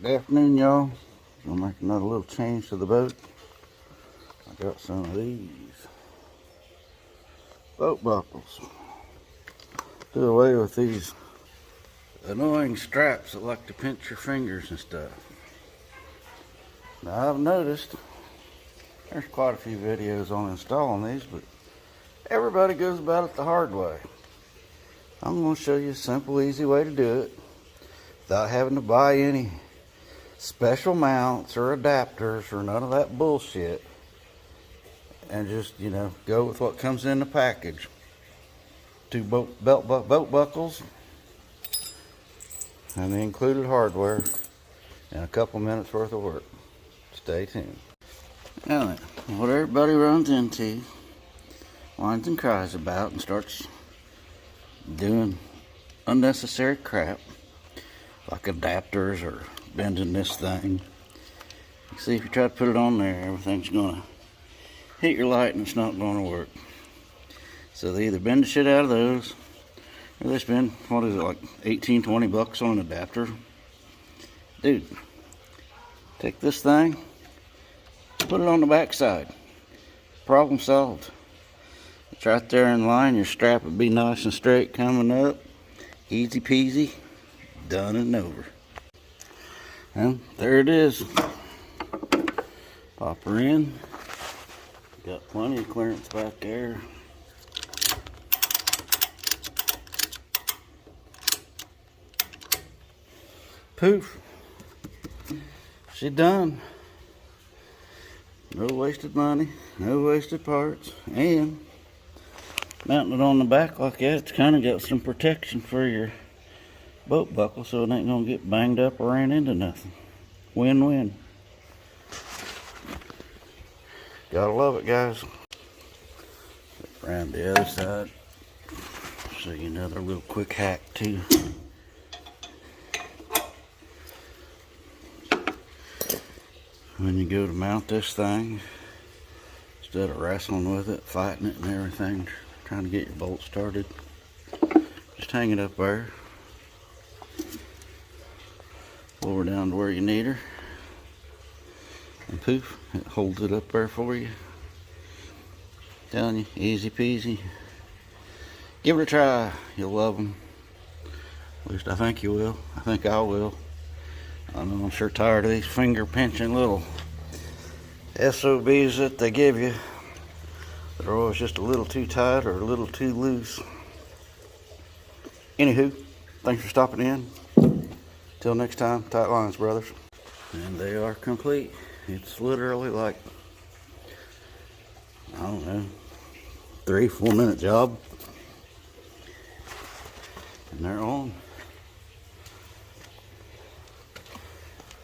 Good afternoon, y'all. Gonna make another little change to the boat. I got some of these boat buckles. Do away with these annoying straps that like to pinch your fingers and stuff. Now I've noticed there's quite a few videos on installing these, but everybody goes about it the hard way. I'm going to show you a simple, easy way to do it without having to buy any special mounts or adapters or none of that bullshit, and just, go with what comes in the package. 2 boat buckles and the included hardware and a couple minutes worth of work. Stay tuned. Now then, what everybody runs into, whines and cries about, and starts doing unnecessary crap like adapters or bending this thing. You see, if you try to put it on there, everything's gonna hit your light and it's not gonna work. So they either bend the shit out of those, or they spend, what is it, like 18, 20 bucks on an adapter. Dude, take this thing, put it on the back side. Problem solved. It's right there in line. Your strap would be nice and straight coming up. Easy peasy, done and over. And there it is. Pop her in. Got plenty of clearance back there. Poof. She done. No wasted money, no wasted parts, and mounting it on the back like that, it's kind of got some protection for your boat buckle, so it ain't gonna get banged up or ran into nothing. Win-win. Gotta love it, guys. Around the other side, show you another real quick hack too. When you go to mount this thing, instead of wrestling with it, fighting it and everything, trying to get your bolt started, just hang it up there. Pull her down to where you need her, and poof, it holds it up there for you. Telling you, easy peasy. Give it a try, you'll love them. At least I think you will. I think I will. I know I'm sure tired of these finger pinching little SOBs that they give you. They're always just a little too tight or a little too loose. Anywho, thanks for stopping in. Till next time, tight lines, brothers. And they are complete. It's literally like, I don't know, 3-4 minute job. And they're on.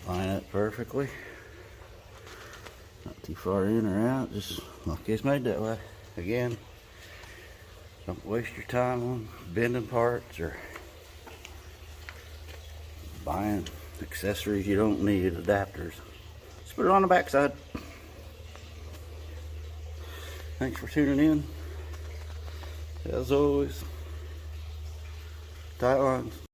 Line up perfectly. Not too far in or out, just like it's made that way. Again, don't waste your time on bending parts or buying accessories you don't need, adapters. Just put it on the backside. Thanks for tuning in. As always, tight lines.